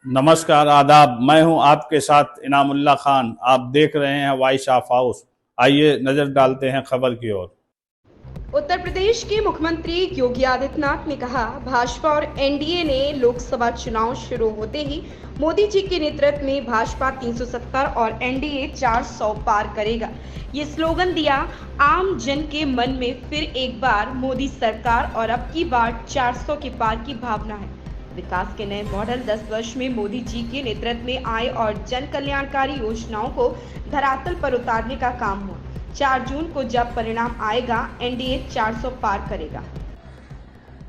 नमस्कार, आदाब। मैं हूं आपके साथ इनामुल्लाह खान। आप देख रहे हैं वॉइस ऑफ हाउस। आइए नजर डालते हैं खबर की ओर। उत्तर प्रदेश के मुख्यमंत्री योगी आदित्यनाथ ने कहा, भाजपा और एनडीए ने लोकसभा चुनाव शुरू होते ही मोदी जी के नेतृत्व में भाजपा 370 और एनडीए 400 पार करेगा। ये स्लोगन दिया। आम जन के मन में फिर एक बार मोदी सरकार और अब की बार 400 के पार की भावना है। विकास के नए मॉडल 10 वर्ष में मोदी जी के नेतृत्व में आए और जन कल्याणकारी योजनाओं को धरातल पर उतारने का काम हुआ। 4 जून को जब परिणाम आएगा, एनडीए 400 पार करेगा।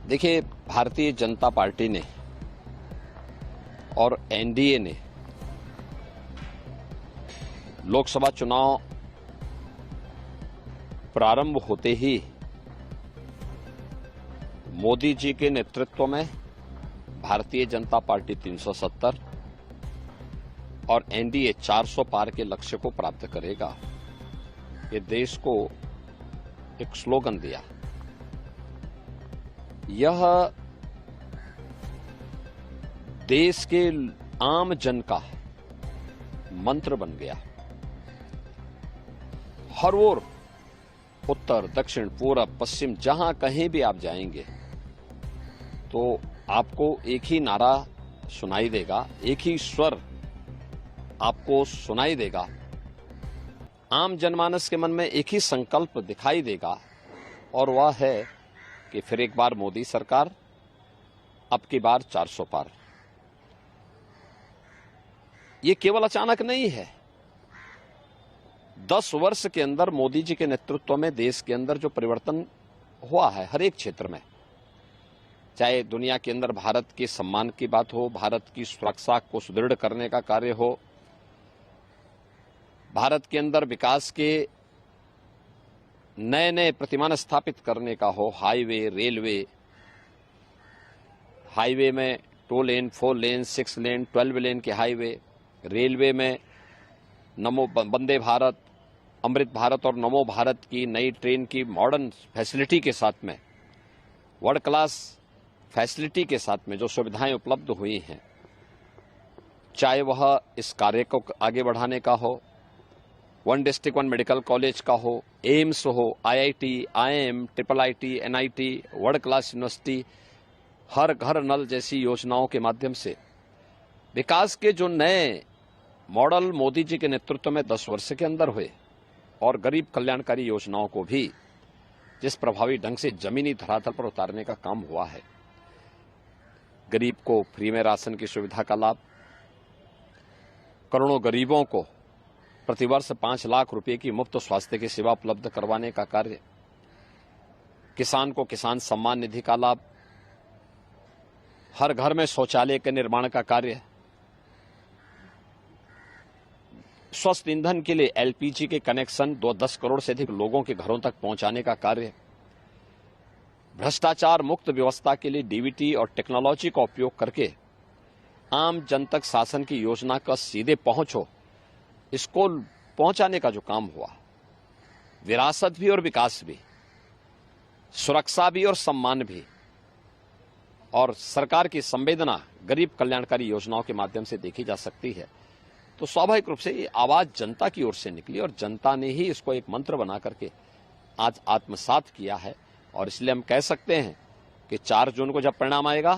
देखिए, भारतीय जनता पार्टी ने और एनडीए ने लोकसभा चुनाव प्रारंभ होते ही मोदी जी के नेतृत्व में भारतीय जनता पार्टी 370 और एनडीए 400 पार के लक्ष्य को प्राप्त करेगा, ये देश को एक स्लोगन दिया। यह देश के आम जन का मंत्र बन गया। हर ओर, उत्तर, दक्षिण, पूरब, पश्चिम, जहां कहीं भी आप जाएंगे तो आपको एक ही नारा सुनाई देगा, एक ही स्वर आपको सुनाई देगा। आम जनमानस के मन में एक ही संकल्प दिखाई देगा, और वह है कि फिर एक बार मोदी सरकार, अब की बार 400 पार। ये केवल अचानक नहीं है। 10 वर्ष के अंदर मोदी जी के नेतृत्व में देश के अंदर जो परिवर्तन हुआ है, हर एक क्षेत्र में, चाहे दुनिया के अंदर भारत के सम्मान की बात हो, भारत की सुरक्षा को सुदृढ़ करने का कार्य हो, भारत के अंदर विकास के नए नए प्रतिमान स्थापित करने का हो, हाईवे, रेलवे, हाईवे में 2 लेन, 4 लेन, 6 लेन, 12 लेन के हाईवे, रेलवे में नमो वंदे भारत, अमृत भारत और नमो भारत की नई ट्रेन की मॉडर्न फैसिलिटी के साथ में, वर्ल्ड क्लास फैसिलिटी के साथ में जो सुविधाएं उपलब्ध हुई हैं, चाहे वह इस कार्य को आगे बढ़ाने का हो, 1 डिस्ट्रिक्ट 1 मेडिकल कॉलेज का हो, एम्स हो, IIT, IIM, triple IT, NIT, world class university, हर घर नल जैसी योजनाओं के माध्यम से विकास के जो नए मॉडल मोदी जी के नेतृत्व में 10 वर्ष के अंदर हुए, और गरीब कल्याणकारी योजनाओं को भी जिस प्रभावी ढंग से जमीनी धरातल पर उतारने का काम हुआ है, गरीब को फ्री में राशन की सुविधा का लाभ, करोड़ों गरीबों को प्रतिवर्ष 5 लाख रुपए की मुफ्त स्वास्थ्य की सेवा उपलब्ध करवाने का कार्य, किसान को किसान सम्मान निधि का लाभ, हर घर में शौचालय के निर्माण का कार्य, स्वस्थ ईंधन के लिए एलपीजी के कनेक्शन 10 करोड़ से अधिक लोगों के घरों तक पहुंचाने का कार्य, भ्रष्टाचार मुक्त व्यवस्था के लिए डीबीटी और टेक्नोलॉजी का उपयोग करके आम जन तक शासन की योजना का सीधे पहुंच हो, इसको पहुंचाने का जो काम हुआ, विरासत भी और विकास भी, सुरक्षा भी और सम्मान भी, और सरकार की संवेदना गरीब कल्याणकारी योजनाओं के माध्यम से देखी जा सकती है, तो स्वाभाविक रूप से ये आवाज जनता की ओर से निकली और जनता ने ही इसको एक मंत्र बना करके आज आत्मसात किया है। और इसलिए हम कह सकते हैं कि 4 जून को जब परिणाम आएगा,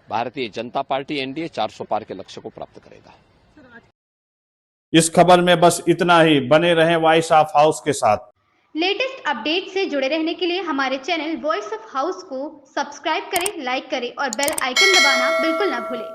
भारतीय जनता पार्टी एनडीए 400 पार के लक्ष्य को प्राप्त करेगा। इस खबर में बस इतना ही। बने रहें वॉइस ऑफ हाउस के साथ। लेटेस्ट अपडेट से जुड़े रहने के लिए हमारे चैनल वॉइस ऑफ हाउस को सब्सक्राइब करें, लाइक करें और बेल आइकन दबाना बिल्कुल ना भूलें।